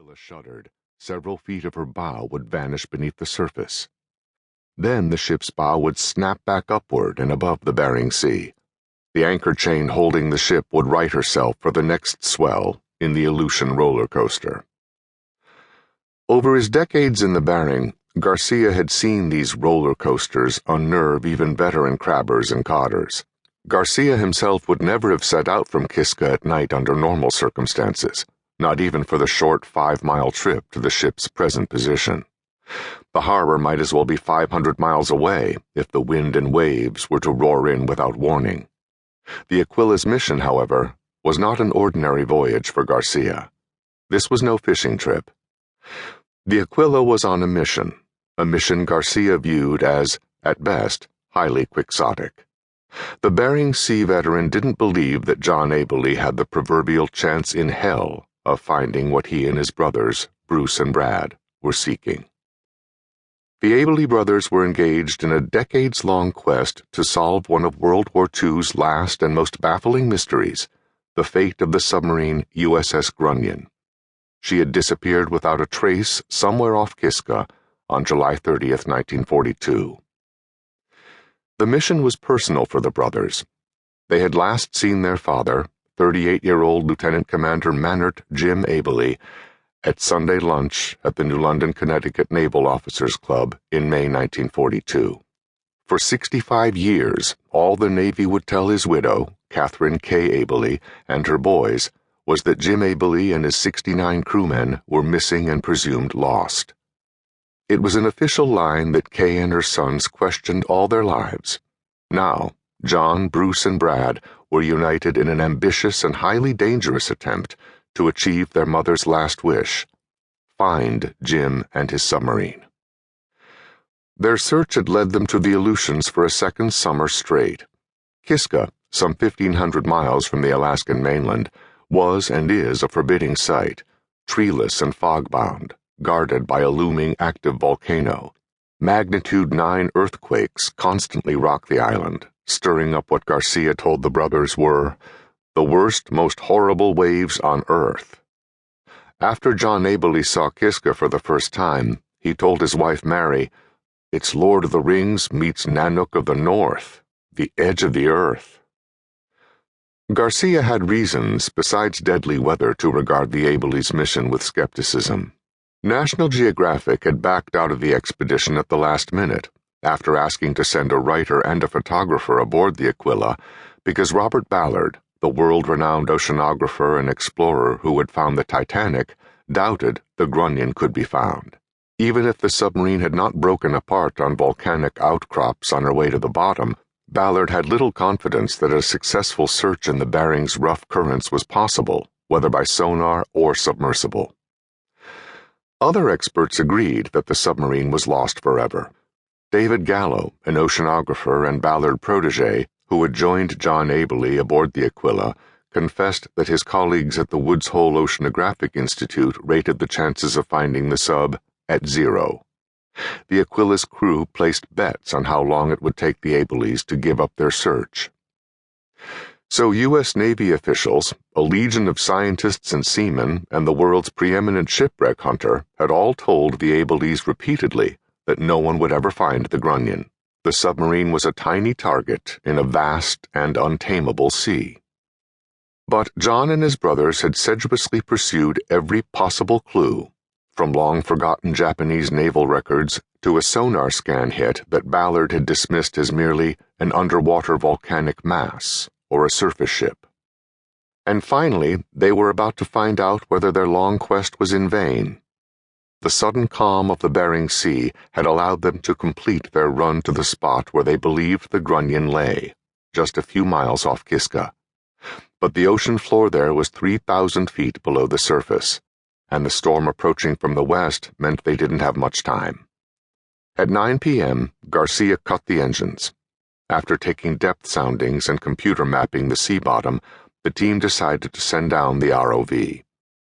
Aquila shuddered. Several feet of her bow would vanish beneath the surface. Then the ship's bow would snap back upward and above the Bering Sea. The anchor chain holding the ship would right herself for the next swell in the Aleutian roller coaster. Over his decades in the Bering, Garcia had seen these roller coasters unnerve even veteran crabbers and cotters. Garcia himself would never have set out from Kiska at night under normal circumstances, not even for the short 5-mile trip to the ship's present position. The harbor might as well be 500 miles away if the wind and waves were to roar in without warning. The Aquila's mission, however, was not an ordinary voyage for Garcia. This was no fishing trip. The Aquila was on a mission Garcia viewed as, at best, highly quixotic. The Bering Sea veteran didn't believe that John Abele had the proverbial chance in hell of finding what he and his brothers, Bruce and Brad, were seeking. The Abele brothers were engaged in a decades-long quest to solve one of World War II's last and most baffling mysteries, the fate of the submarine USS Grunion. She had disappeared without a trace somewhere off Kiska on July 30th, 1942. The mission was personal for the brothers. They had last seen their father, 38-year-old Lieutenant Commander Mannert Jim Abele, at Sunday lunch at the New London, Connecticut Naval Officers Club in May 1942. For 65 years, all the Navy would tell his widow, Catherine K. Abele, and her boys was that Jim Abele and his 69 crewmen were missing and presumed lost. It was an official line that Kay and her sons questioned all their lives. Now, John, Bruce, and Brad were united in an ambitious and highly dangerous attempt to achieve their mother's last wish: find Jim and his submarine. Their search had led them to the Aleutians for a second summer straight. Kiska, some 1,500 miles from the Alaskan mainland, was and is a forbidding sight, treeless and fog-bound, guarded by a looming active volcano. Magnitude 9 earthquakes constantly rock the island, stirring up what Garcia told the brothers were the worst, most horrible waves on Earth. After John Abele saw Kiska for the first time, he told his wife Mary, "It's Lord of the Rings meets Nanook of the North, the edge of the earth." Garcia had reasons, besides deadly weather, to regard the Abele's mission with skepticism. National Geographic had backed out of the expedition at the last minute, after asking to send a writer and a photographer aboard the Aquila, because Robert Ballard, the world-renowned oceanographer and explorer who had found the Titanic, doubted the Grunion could be found. Even if the submarine had not broken apart on volcanic outcrops on her way to the bottom, Ballard had little confidence that a successful search in the Bering's rough currents was possible, whether by sonar or submersible. Other experts agreed that the submarine was lost forever. David Gallo, an oceanographer and Ballard protege, who had joined John Abele aboard the Aquila, confessed that his colleagues at the Woods Hole Oceanographic Institute rated the chances of finding the sub at 0. The Aquila's crew placed bets on how long it would take the Abeles to give up their search. So U.S. Navy officials, a legion of scientists and seamen, and the world's preeminent shipwreck hunter had all told the Abeles repeatedly that no one would ever find the Grunion. The submarine was a tiny target in a vast and untamable sea. But John and his brothers had sedulously pursued every possible clue, from long-forgotten Japanese naval records to a sonar scan hit that Ballard had dismissed as merely an underwater volcanic mass or a surface ship. And finally, they were about to find out whether their long quest was in vain. The sudden calm of the Bering Sea had allowed them to complete their run to the spot where they believed the Grunion lay, just a few miles off Kiska. But the ocean floor there was 3,000 feet below the surface, and the storm approaching from the west meant they didn't have much time. At 9 p.m., Garcia cut the engines. After taking depth soundings and computer mapping the sea bottom, the team decided to send down the ROV.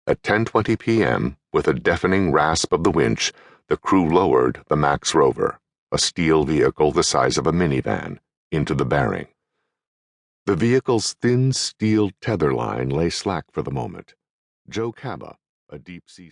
At 10:20 p.m., with a deafening rasp of the winch, the crew lowered the Max Rover, a steel vehicle the size of a minivan, into the Bering. The vehicle's thin steel tether line lay slack for the moment. Joe Cabba, a deep-sea